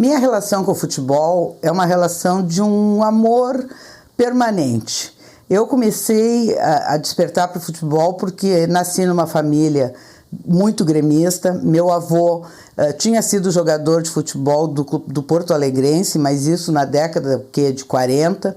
Minha relação com o futebol é uma relação de um amor permanente. Eu comecei a despertar para o futebol porque nasci numa família muito gremista. Meu avô tinha sido jogador de futebol do Porto Alegrense, mas isso na década de 40.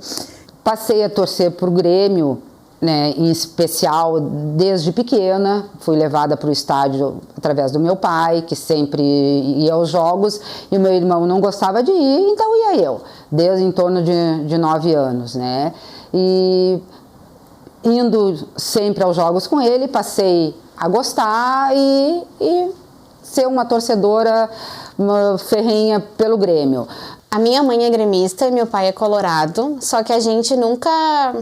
Passei a torcer por Grêmio, né, em especial desde pequena. Fui levada para o estádio através do meu pai, que sempre ia aos jogos, e o meu irmão não gostava de ir, então ia eu, desde em torno de 9 anos, né? E indo sempre aos jogos com ele, passei a gostar e ser uma torcedora ferrenha pelo Grêmio. A minha mãe é gremista e meu pai é colorado, só que a gente nunca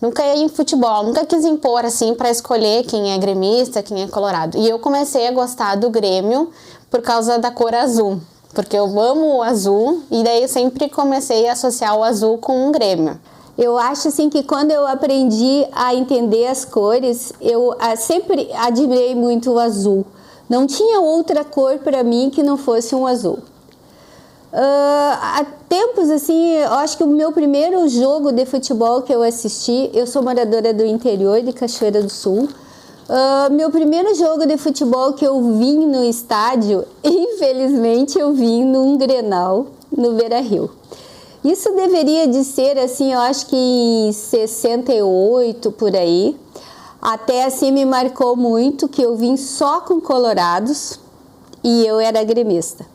ia em futebol, nunca quis impor assim para escolher quem é gremista, quem é colorado. E eu comecei a gostar do Grêmio por causa da cor azul, porque eu amo o azul e daí eu sempre comecei a associar o azul com um Grêmio. Eu acho assim que quando eu aprendi a entender as cores, eu sempre admirei muito o azul. Não tinha outra cor para mim que não fosse um azul. Há tempos assim, eu acho que o meu primeiro jogo de futebol que eu assisti, eu sou moradora do interior de Cachoeira do Sul. Meu primeiro jogo de futebol que eu vim no estádio, infelizmente eu vim num Grenal no Beira-Rio. Isso deveria de ser assim, eu acho que em 68 por aí. Até assim me marcou muito que eu vim só com colorados e eu era gremista.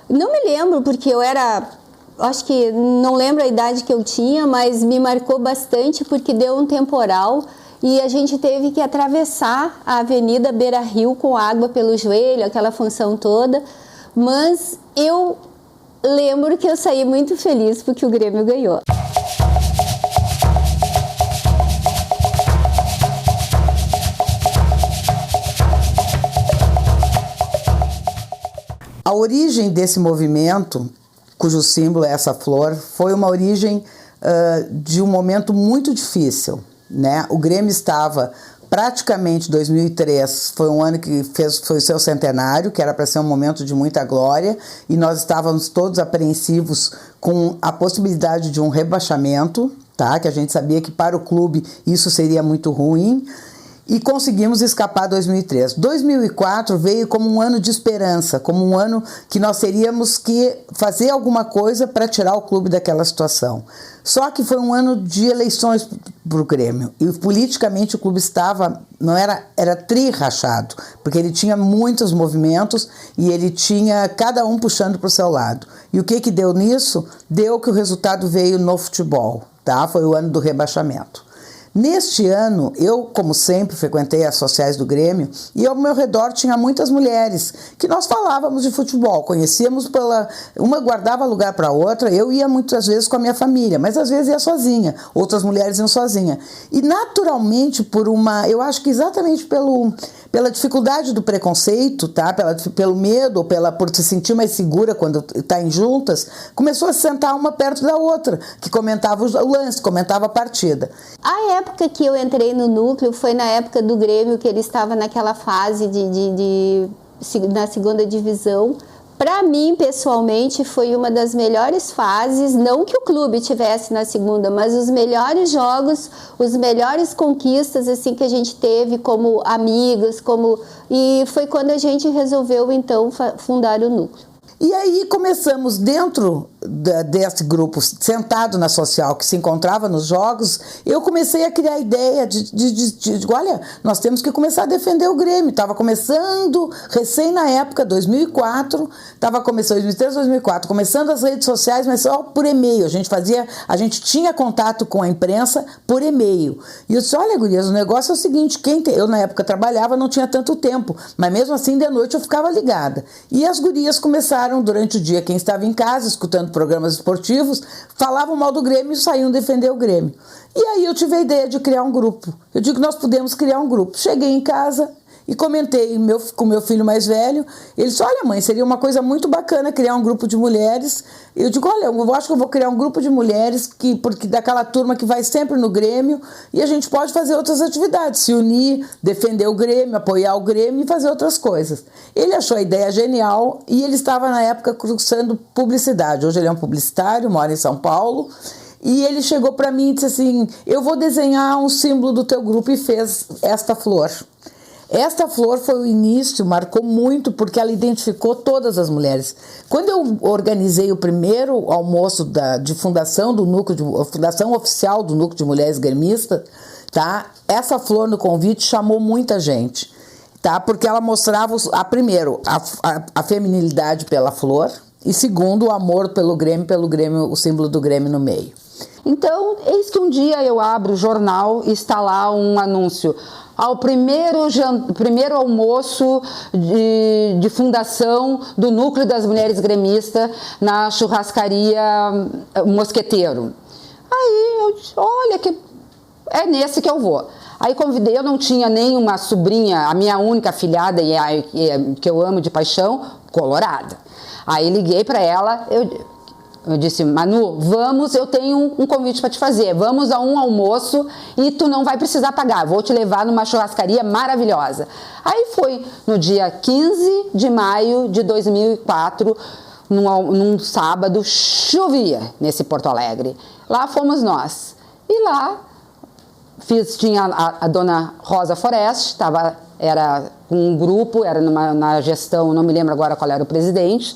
Não me lembro porque eu era, acho que não lembro a idade que eu tinha, mas me marcou bastante porque deu um temporal e a gente teve que atravessar a Avenida Beira-Rio com água pelo joelho, aquela função toda, mas eu lembro que eu saí muito feliz porque o Grêmio ganhou. A origem desse movimento, cujo símbolo é essa flor, foi uma origem de um momento muito difícil, né? O Grêmio estava praticamente 2003, foi um ano que foi o seu centenário, que era para ser um momento de muita glória, e nós estávamos todos apreensivos com a possibilidade de um rebaixamento, tá? Que a gente sabia que para o clube isso seria muito ruim. E conseguimos escapar 2003. 2004 veio como um ano de esperança, como um ano que nós teríamos que fazer alguma coisa para tirar o clube daquela situação. Só que foi um ano de eleições para o Grêmio. E politicamente o clube era tri-rachado, porque ele tinha muitos movimentos e ele tinha cada um puxando para o seu lado. E o que deu nisso? Deu que o resultado veio no futebol, tá? Foi o ano do rebaixamento. Neste ano, eu, como sempre, frequentei as sociais do Grêmio e ao meu redor tinha muitas mulheres que nós falávamos de futebol, conhecíamos uma guardava lugar para a outra, eu ia muitas vezes com a minha família, mas às vezes ia sozinha, outras mulheres iam sozinha. E naturalmente, eu acho que exatamente pela dificuldade do preconceito, tá? Pelo medo, por se sentir mais segura quando está em juntas, começou a se sentar uma perto da outra, que comentava o lance, comentava a partida. A época que eu entrei no núcleo foi na época do Grêmio, que ele estava naquela fase na segunda divisão. Para mim, pessoalmente, foi uma das melhores fases, não que o clube tivesse na segunda, mas os melhores jogos, os melhores conquistas assim que a gente teve como amigas, e foi quando a gente resolveu então fundar o núcleo. E aí começamos dentro desse grupo, sentado na social, que se encontrava nos jogos, eu comecei a criar a ideia de olha, nós temos que começar a defender o Grêmio. Estava começando, recém na época, 2004, estava começando, 2003, 2004, começando as redes sociais, mas só por e-mail. A gente tinha contato com a imprensa por e-mail. E eu disse, olha, gurias, o negócio é o seguinte, eu na época trabalhava, não tinha tanto tempo, mas mesmo assim, de noite eu ficava ligada. E as gurias começaram durante o dia, quem estava em casa, escutando programas esportivos, falavam mal do Grêmio e saíam defender o Grêmio. E aí eu tive a ideia de criar um grupo. Eu digo que nós podemos criar um grupo. Cheguei em casa e comentei com meu filho mais velho. Ele disse, olha mãe, seria uma coisa muito bacana criar um grupo de mulheres. Eu digo, olha, eu acho que eu vou criar um grupo de mulheres porque daquela turma que vai sempre no Grêmio, e a gente pode fazer outras atividades, se unir, defender o Grêmio, apoiar o Grêmio e fazer outras coisas. Ele achou a ideia genial e ele estava na época cursando publicidade. Hoje ele é um publicitário, mora em São Paulo. E ele chegou para mim e disse assim, eu vou desenhar um símbolo do teu grupo, e fez esta flor. Esta flor foi o início, marcou muito, porque ela identificou todas as mulheres. Quando eu organizei o primeiro almoço de fundação do núcleo, fundação oficial do Núcleo de Mulheres Gremistas, tá? Essa flor no convite chamou muita gente, tá? Porque ela mostrava, primeiro, a feminilidade pela flor, e segundo, o amor pelo Grêmio, o símbolo do Grêmio no meio. Então, eis que um dia eu abro o jornal e está lá um anúncio. Ao primeiro almoço de fundação do Núcleo das Mulheres Gremistas na churrascaria Mosqueteiro. Aí eu disse, olha, que é nesse que eu vou. Aí convidei, eu não tinha nenhuma sobrinha, a minha única afilhada, que eu amo de paixão, colorada. Aí liguei para ela, eu disse, Manu, vamos, eu tenho um convite para te fazer, vamos a um almoço e tu não vai precisar pagar, vou te levar numa churrascaria maravilhosa. Aí foi no dia 15 de maio de 2004, num sábado, chovia nesse Porto Alegre. Lá fomos nós. E lá tinha a dona Rosa Forest, era um grupo, era na gestão, não me lembro agora qual era o presidente,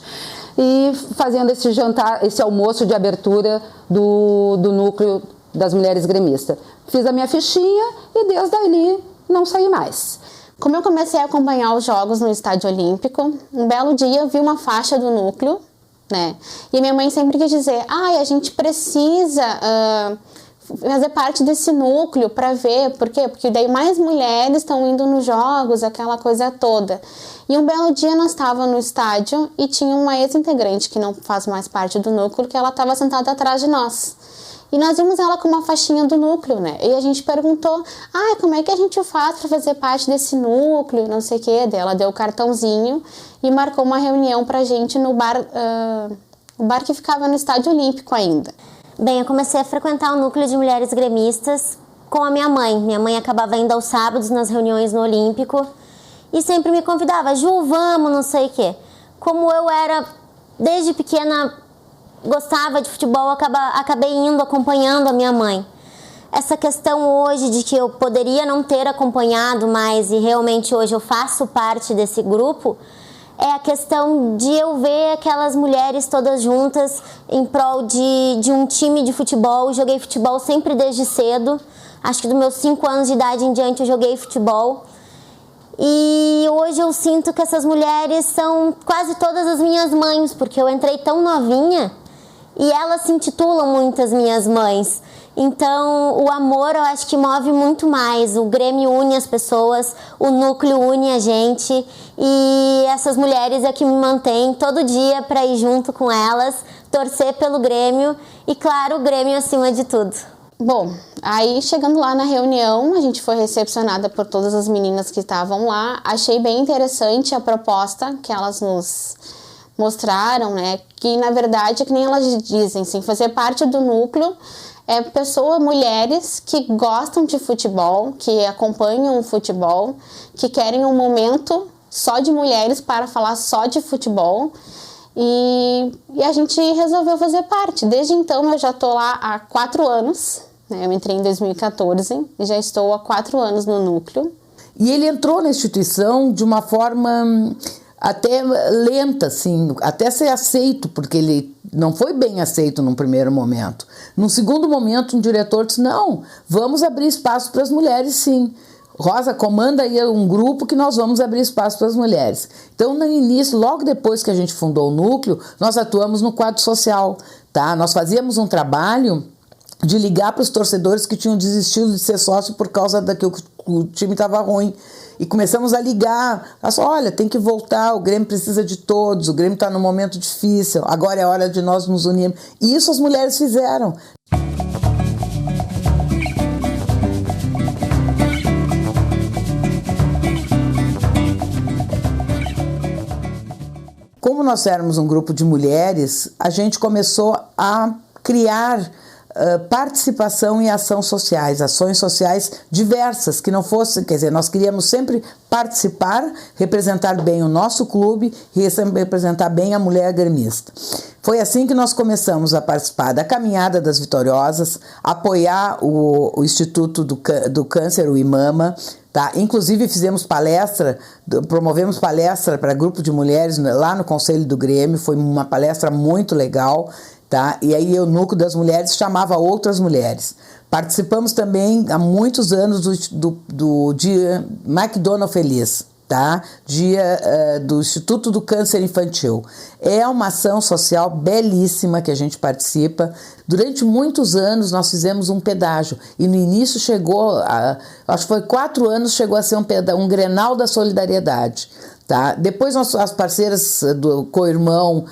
e fazendo esse jantar, esse almoço de abertura do Núcleo das Mulheres Gremistas. Fiz a minha fichinha e desde ali não saí mais. Como eu comecei a acompanhar os jogos no Estádio Olímpico, um belo dia eu vi uma faixa do núcleo, né? E minha mãe sempre quis dizer, a gente precisa fazer parte desse núcleo para ver, por quê? Porque daí mais mulheres estão indo nos jogos, aquela coisa toda. E um belo dia nós estávamos no estádio e tinha uma ex-integrante que não faz mais parte do núcleo, que ela estava sentada atrás de nós. E nós vimos ela com uma faixinha do núcleo, né? E a gente perguntou, como é que a gente faz para fazer parte desse núcleo, não sei o quê. Daí ela deu o cartãozinho e marcou uma reunião pra gente no bar, o bar que ficava no Estádio Olímpico ainda. Bem, eu comecei a frequentar o Núcleo de Mulheres Gremistas com a minha mãe. Minha mãe acabava indo aos sábados nas reuniões no Olímpico e sempre me convidava, Ju, vamos, não sei o quê. Como eu era, desde pequena, gostava de futebol, acabei indo, acompanhando a minha mãe. Essa questão hoje de que eu poderia não ter acompanhado mais e realmente hoje eu faço parte desse grupo, é a questão de eu ver aquelas mulheres todas juntas em prol de um time de futebol. Eu joguei futebol sempre desde cedo, acho que dos meus 5 anos de idade em diante eu joguei futebol. E hoje eu sinto que essas mulheres são quase todas as minhas mães, porque eu entrei tão novinha e elas se intitulam muitas minhas mães. Então o amor eu acho que move muito mais, o Grêmio une as pessoas, o núcleo une a gente e essas mulheres é que me mantêm todo dia para ir junto com elas, torcer pelo Grêmio e claro, o Grêmio acima de tudo. Bom, aí chegando lá na reunião, a gente foi recepcionada por todas as meninas que estavam lá, achei bem interessante a proposta que elas nos mostraram, né, que na verdade é que nem elas dizem, assim, fazer parte do núcleo mulheres que gostam de futebol, que acompanham o futebol, que querem um momento só de mulheres para falar só de futebol e a gente resolveu fazer parte. Desde então eu já estou lá há 4 anos, né? Eu entrei em 2014 e já estou há 4 anos no núcleo. E ele entrou na instituição de uma forma até lenta, assim, até ser aceito, porque ele não foi bem aceito num primeiro momento. Num segundo momento, um diretor disse, não, vamos abrir espaço para as mulheres, sim. Rosa, comanda aí um grupo que nós vamos abrir espaço para as mulheres. Então, no início, logo depois que a gente fundou o núcleo, nós atuamos no quadro social, tá? Nós fazíamos um trabalho de ligar para os torcedores que tinham desistido de ser sócio por causa que o time estava ruim. E começamos a ligar, olha, tem que voltar, o Grêmio precisa de todos, o Grêmio está num momento difícil, agora é hora de nós nos unirmos. E isso as mulheres fizeram. Como nós éramos um grupo de mulheres, a gente começou a criar participação em ações sociais diversas, que não fosse, quer dizer, nós queríamos sempre participar, representar bem o nosso clube e representar bem a mulher gremista. Foi assim que nós começamos a participar da Caminhada das Vitoriosas, apoiar o Instituto do Câncer, o IMAMA, tá? Inclusive promovemos palestra para grupo de mulheres lá no Conselho do Grêmio, foi uma palestra muito legal. Tá? E aí o Núcleo das Mulheres chamava outras mulheres. Participamos também há muitos anos do Dia McDonald Feliz, tá? Dia do Instituto do Câncer Infantil. É uma ação social belíssima que a gente participa. Durante muitos anos nós fizemos um pedágio e no início acho que foi 4 anos, chegou a ser um Grenal da Solidariedade. Tá? Depois as parceiras do co-irmão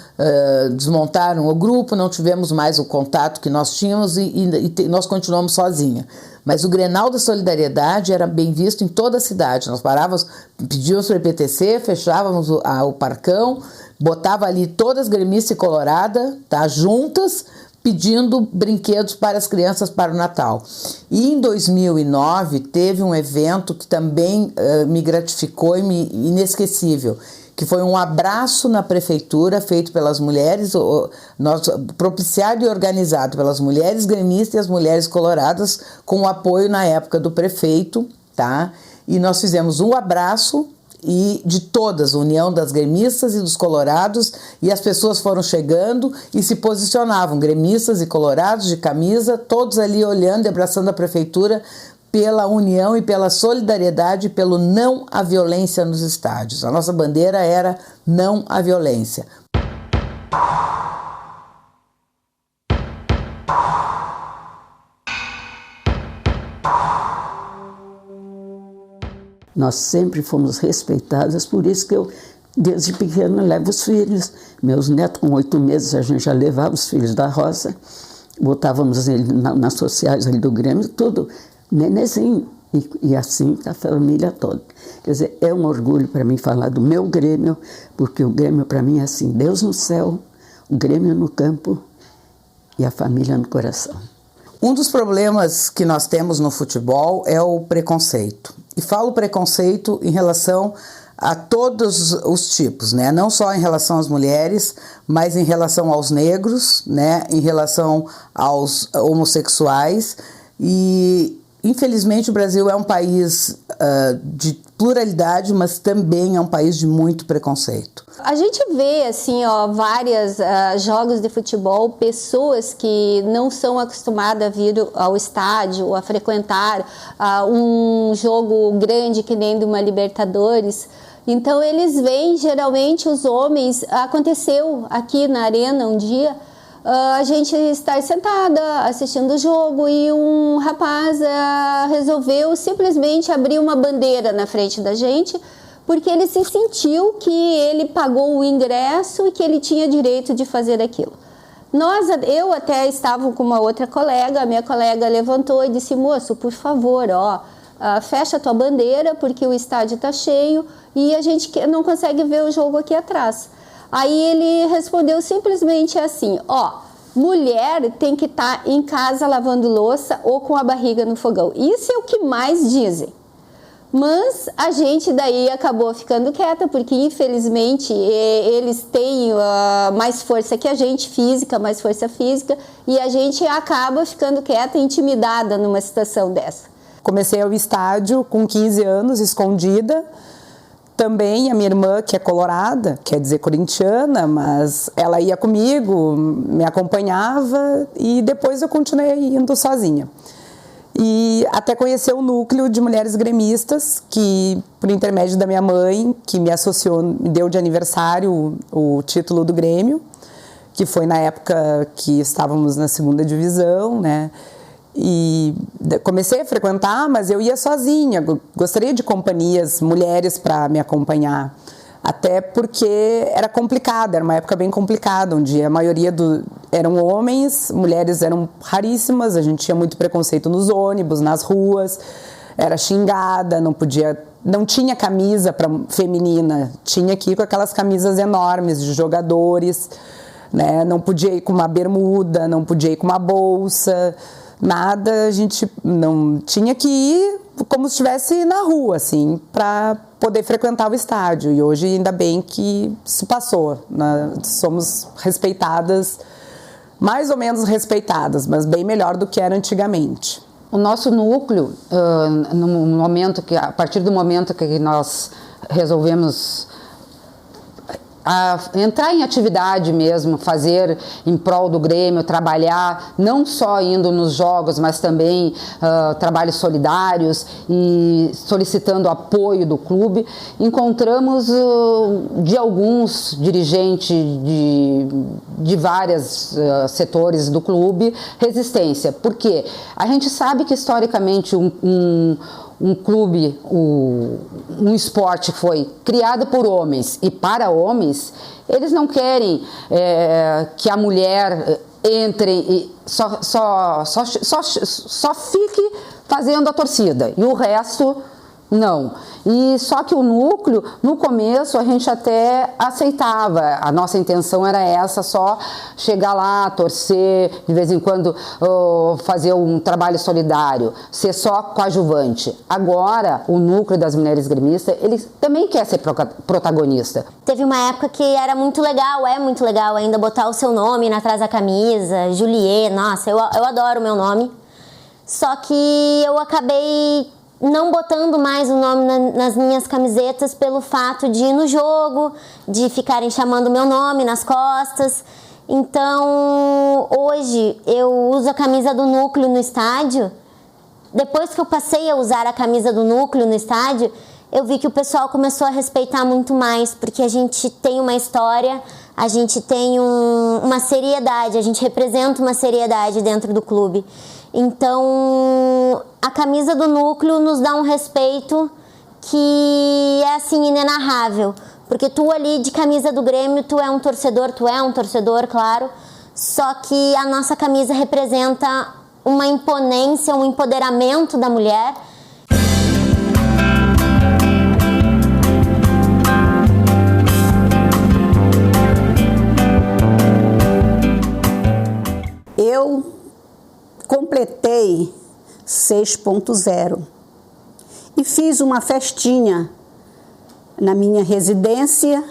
desmontaram o grupo, não tivemos mais o contato que nós tínhamos e nós continuamos sozinha. Mas o Grenal da Solidariedade era bem visto em toda a cidade. Nós parávamos, pedíamos para o IPTC, fechávamos o parcão, botava ali todas gremistas e colorada, tá? Juntas, pedindo brinquedos para as crianças para o Natal. E em 2009 teve um evento que também me gratificou e inesquecível, que foi um abraço na prefeitura feito pelas mulheres, propiciado e organizado pelas mulheres gremistas e as mulheres coloradas, com o apoio na época do prefeito, tá? E nós fizemos um abraço e de todas, a união das gremistas e dos colorados, e as pessoas foram chegando e se posicionavam, gremistas e colorados de camisa, todos ali olhando e abraçando a prefeitura pela união e pela solidariedade, pelo não à violência nos estádios. A nossa bandeira era não à violência. Nós sempre fomos respeitadas, por isso que eu, desde pequena, levo os filhos. Meus netos, com 8 meses, a gente já levava os filhos da roça, botávamos ele nas sociais ali do Grêmio, tudo, nenenzinho, e assim a família toda. Quer dizer, é um orgulho para mim falar do meu Grêmio, porque o Grêmio para mim é assim, Deus no céu, o Grêmio no campo e a família no coração. Um dos problemas que nós temos no futebol é o preconceito. E falo preconceito em relação a todos os tipos, né? Não só em relação às mulheres, mas em relação aos negros, né? Em relação aos homossexuais. E, infelizmente, o Brasil é um país de pluralidade, mas também é um país de muito preconceito. A gente vê, assim, vários jogos de futebol, pessoas que não são acostumadas a vir ao estádio, a frequentar um jogo grande que nem de uma Libertadores. Então, eles veem, geralmente, os homens. Aconteceu aqui na arena um dia, a gente estar sentada assistindo o jogo e um rapaz resolveu simplesmente abrir uma bandeira na frente da gente, porque ele se sentiu que ele pagou o ingresso e que ele tinha direito de fazer aquilo. Eu até estava com uma outra colega, a minha colega levantou e disse: moço, por favor, fecha a tua bandeira porque o estádio está cheio e a gente não consegue ver o jogo aqui atrás. Aí ele respondeu simplesmente assim: mulher tem que estar em casa lavando louça ou com a barriga no fogão. Isso é o que mais dizem. Mas a gente daí acabou ficando quieta, porque infelizmente eles têm mais força que a gente, mais força física, e a gente acaba ficando quieta e intimidada numa situação dessa. Comecei ao estádio com 15 anos, escondida. Também a minha irmã, que é colorada, quer dizer corintiana, mas ela ia comigo, me acompanhava e depois eu continuei indo sozinha. E até conhecer o núcleo de mulheres gremistas, que por intermédio da minha mãe, que me associou, me deu de aniversário o título do Grêmio, que foi na época que estávamos na 2ª divisão, né? E comecei a frequentar, mas eu ia sozinha, gostaria de companhias, mulheres para me acompanhar, até porque era complicado, era uma época bem complicada, onde a maioria eram homens, mulheres eram raríssimas, a gente tinha muito preconceito nos ônibus, nas ruas, era xingada, não podia não tinha camisa feminina, tinha que ir com aquelas camisas enormes de jogadores, né? Não podia ir com uma bermuda, não podia ir com uma bolsa, nada, a gente não tinha que ir como se estivesse na rua, assim, para poder frequentar o estádio. E hoje, ainda bem que se passou, né? Somos respeitadas, mais ou menos respeitadas, mas bem melhor do que era antigamente. O nosso núcleo, a partir do momento que nós resolvemos entrar em atividade mesmo, fazer em prol do Grêmio, trabalhar não só indo nos jogos, mas também trabalhos solidários e solicitando apoio do clube, encontramos de alguns dirigentes de vários setores do clube resistência. Por quê? A gente sabe que historicamente um clube, um esporte foi criado por homens e para homens, eles não querem que a mulher entre e só fique fazendo a torcida e o resto não. E só que o núcleo, no começo, a gente até aceitava. A nossa intenção era essa, só chegar lá, torcer, de vez em quando fazer um trabalho solidário, ser só coadjuvante. Agora, o núcleo das mulheres gremistas, ele também quer ser protagonista. Teve uma época que era muito legal, é muito legal ainda botar o seu nome atrás da camisa, Juliet, nossa, eu adoro o meu nome. Só que eu acabei não botando mais o nome nas minhas camisetas pelo fato de ir no jogo, de ficarem chamando meu nome nas costas. Então, hoje, eu uso a camisa do núcleo no estádio. Depois que eu passei a usar a camisa do núcleo no estádio, eu vi que o pessoal começou a respeitar muito mais, porque a gente tem uma história, a gente tem uma seriedade, a gente representa uma seriedade dentro do clube. Então, a camisa do núcleo nos dá um respeito que é, assim, inenarrável. Porque tu ali de camisa do Grêmio, tu é um torcedor, claro. Só que a nossa camisa representa uma imponência, um empoderamento da mulher. Eu completei 6.0 e fiz uma festinha na minha residência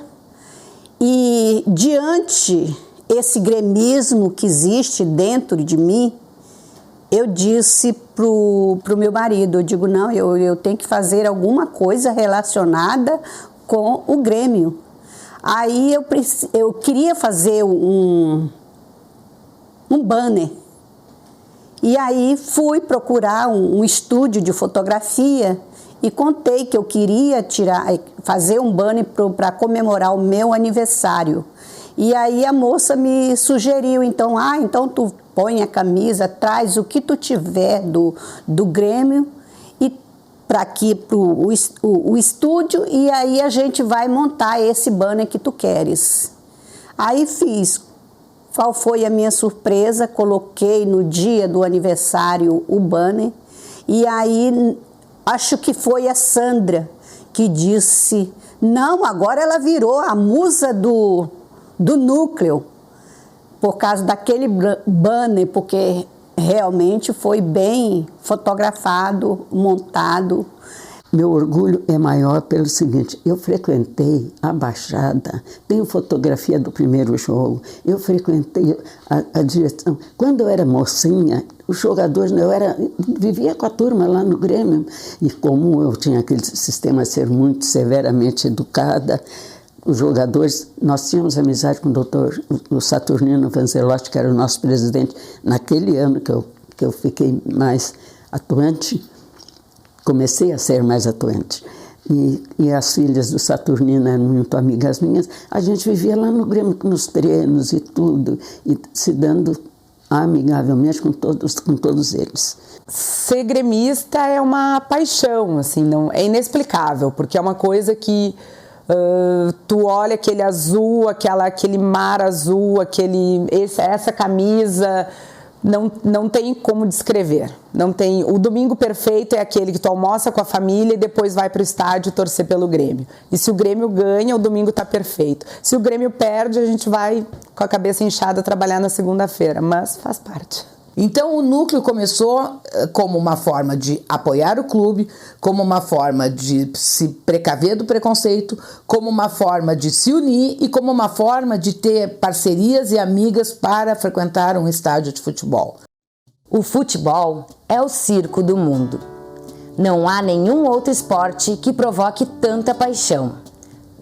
e diante esse gremismo que existe dentro de mim, eu disse pro meu marido, eu digo, não, eu tenho que fazer alguma coisa relacionada com o Grêmio. Aí eu queria fazer um banner. E aí fui procurar um estúdio de fotografia e contei que eu queria fazer um banner para comemorar o meu aniversário. E aí a moça me sugeriu, então tu põe a camisa, traz o que tu tiver do Grêmio e para aqui o estúdio, e aí a gente vai montar esse banner que tu queres. Aí fiz. Qual foi a minha surpresa? Coloquei no dia do aniversário o banner e aí acho que foi a Sandra que disse, não, agora ela virou a musa do núcleo por causa daquele banner, porque realmente foi bem fotografado, montado. Meu orgulho é maior pelo seguinte, eu frequentei a Baixada, tenho fotografia do primeiro jogo, eu frequentei a direção. Quando eu era mocinha, os jogadores, vivia com a turma lá no Grêmio, e como eu tinha aquele sistema de ser muito severamente educada, os jogadores, nós tínhamos amizade com o doutor Saturnino Vanzelotti, que era o nosso presidente, naquele ano que eu fiquei mais atuante, comecei a ser mais atuante. E as filhas do Saturnino eram muito amigas minhas. A gente vivia lá no Grêmio, nos treinos e tudo, e se dando amigavelmente com todos eles. Ser gremista é uma paixão, assim, não, é inexplicável, porque é uma coisa que tu olha aquele azul, aquele mar azul, essa camisa, não tem como descrever. Não tem. O domingo perfeito é aquele que tu almoça com a família e depois vai para o estádio torcer pelo Grêmio. E se o Grêmio ganha, o domingo tá perfeito. Se o Grêmio perde, a gente vai com a cabeça inchada trabalhar na segunda-feira, mas faz parte. Então o núcleo começou como uma forma de apoiar o clube, como uma forma de se precaver do preconceito, como uma forma de se unir e como uma forma de ter parcerias e amigas para frequentar um estádio de futebol. O futebol é o circo do mundo. Não há nenhum outro esporte que provoque tanta paixão,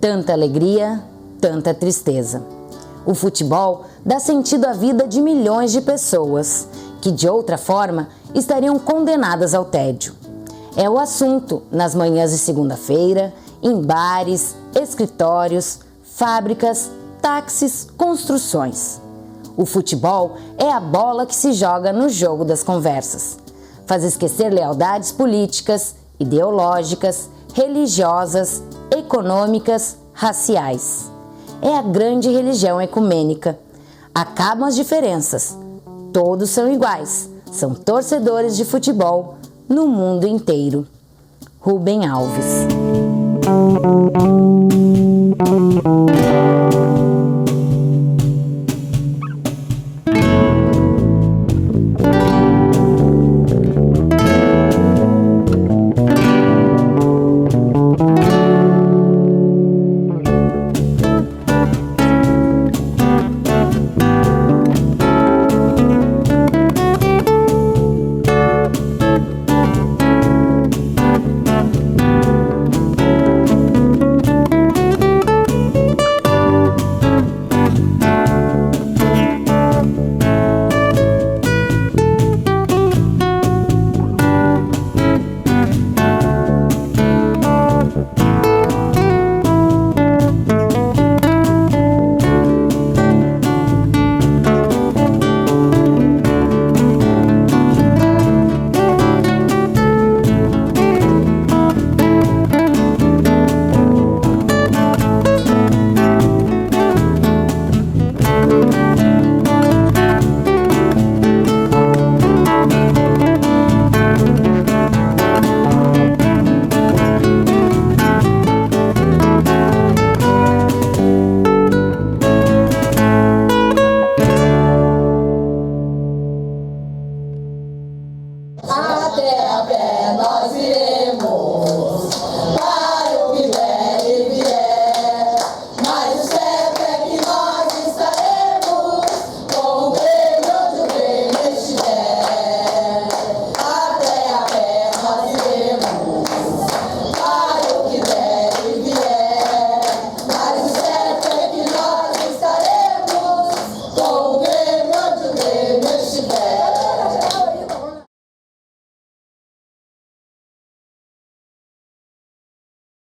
tanta alegria, tanta tristeza. O futebol dá sentido à vida de milhões de pessoas que, de outra forma, estariam condenadas ao tédio. É o assunto nas manhãs de segunda-feira, em bares, escritórios, fábricas, táxis, construções. O futebol é a bola que se joga no jogo das conversas. Faz esquecer lealdades políticas, ideológicas, religiosas, econômicas, raciais. É a grande religião ecumênica. Acabam as diferenças. Todos são iguais. São torcedores de futebol no mundo inteiro. Rubem Alves.